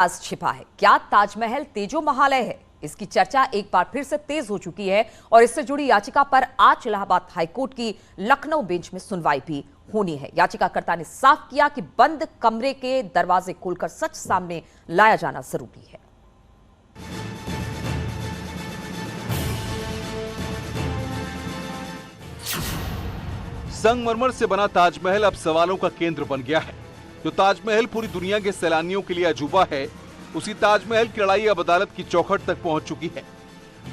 राज छिपा है। क्या ताजमहल तेजो महालय है? इसकी चर्चा एक बार फिर से तेज हो चुकी है और इससे जुड़ी याचिका पर आज इलाहाबाद हाईकोर्ट की लखनऊ बेंच में सुनवाई भी होनी है। याचिकाकर्ता ने साफ किया कि बंद कमरे के दरवाजे खोलकर सच सामने लाया जाना जरूरी है। संगमरमर से बना ताजमहल अब सवालों का केंद्र बन गया है। जो ताजमहल पूरी दुनिया के सैलानियों के लिए अजूबा है, उसी ताजमहल की लड़ाई अब अदालत की चौखट तक पहुंच चुकी है।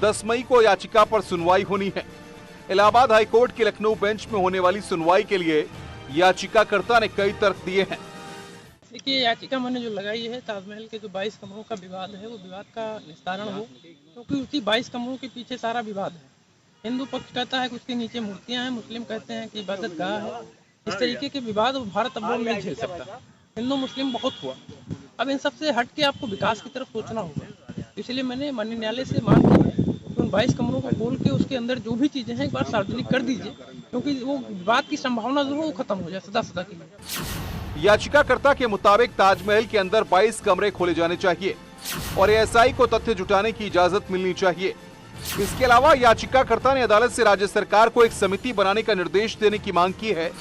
10 मई को याचिका पर सुनवाई होनी है। इलाहाबाद हाईकोर्ट की लखनऊ बेंच में होने वाली सुनवाई के लिए याचिकाकर्ता ने कई तर्क दिए हैं। देखिए, याचिका मैंने जो लगाई है, ताजमहल के जो 22 कमरों का विवाद है, वो विवाद का निस्तारण हो, क्योंकि उसी 22 कमरों के पीछे सारा विवाद है। हिंदू पक्ष कहता है कि उसके नीचे मूर्तियां हैं, मुस्लिम कहते हैं कि इबादत गाह है। इस तरीके के विवाद भारत अब वो नहीं झेल सकता। हिंदू मुस्लिम बहुत हुआ, अब इन सबसे हट के आपको विकास की तरफ सोचना होगा। इसलिए मैंने माननीय न्यायालय से मांग की है कि उन 22 कमरों को खोल के उसके अंदर जो भी चीजें हैं एक बार सार्वजनिक कर दीजिए, क्योंकि वो विवाद की संभावना जो है वो खत्म हो जाए सदा के लिए। याचिकाकर्ता के मुताबिक ताजमहल के अंदर 22 कमरे खोले जाने चाहिए और एएसआई को तथ्य जुटाने की इजाजत मिलनी चाहिए। इसके अलावा याचिकाकर्ता ने अदालत से राज्य सरकार को एक समिति बनाने का निर्देश देने की मांग की है,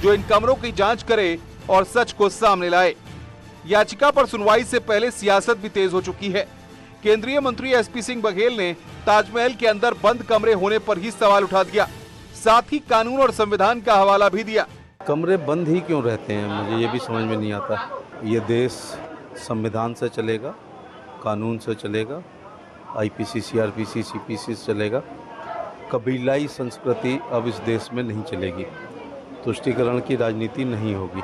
जो इन कमरों की जांच करे और सच को सामने लाए। याचिका पर सुनवाई से पहले सियासत भी तेज हो चुकी है। केंद्रीय मंत्री एसपी सिंह बघेल ने ताजमहल के अंदर बंद कमरे होने पर ही सवाल उठा दिया, साथ ही कानून और संविधान का हवाला भी दिया। कमरे बंद ही क्यों रहते हैं, मुझे ये भी समझ में नहीं आता। ये देश संविधान से चलेगा, कानून से चलेगा, आईपीसी, सीआरपीसी, सीपीसी से चलेगा। कबीलाई संस्कृति अब इस देश में नहीं चलेगी, तुष्टीकरण की राजनीति नहीं होगी।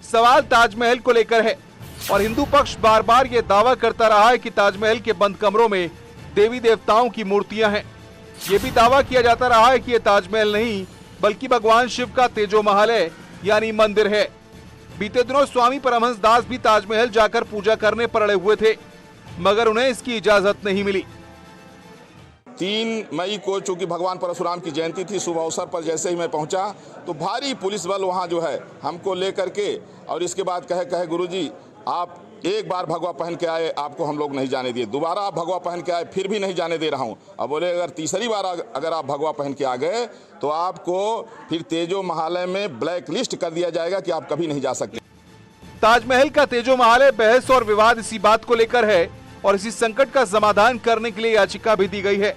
सवाल ताजमहल को लेकर है और हिंदू पक्ष बार बार ये दावा करता रहा है कि ताजमहल के बंद कमरों में देवी देवताओं की मूर्तियां हैं। ये भी दावा किया जाता रहा है कि ये ताजमहल नहीं बल्कि भगवान शिव का तेजो महालय यानी मंदिर है। बीते दिनों स्वामी परमहंस दास भी ताजमहल जाकर पूजा करने पर अड़े हुए थे, मगर उन्हें इसकी इजाजत नहीं मिली। 3 मई को चूंकि भगवान परशुराम की जयंती थी, शुभ अवसर पर जैसे ही मैं पहुंचा तो भारी पुलिस बल वहां जो है हमको लेकर के, और इसके बाद कहे गुरुजी आप एक बार भगवा पहन के आए, आपको हम लोग नहीं जाने दिए। दोबारा आप भगवा पहन के आए, फिर भी नहीं जाने दे रहा हूं। अब बोले अगर तीसरी बार अगर आप भगवा पहन के आ गए तो आपको फिर तेजो महालय में ब्लैक लिस्ट कर दिया जाएगा कि आप कभी नहीं जा सकते। ताजमहल का तेजो महालय बहस और विवाद इसी बात को लेकर है और इसी संकट का समाधान करने के लिए याचिका भी दी गई है।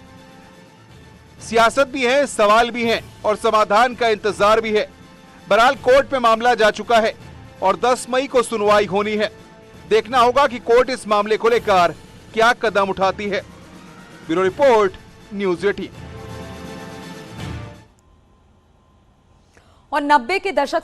सियासत भी है, सवाल भी हैं और समाधान का इंतजार भी है। बहरहाल कोर्ट में मामला जा चुका है और 10 मई को सुनवाई होनी है। देखना होगा कि कोर्ट इस मामले को लेकर क्या कदम उठाती है। Bureau report, news 18। और 90 के दशक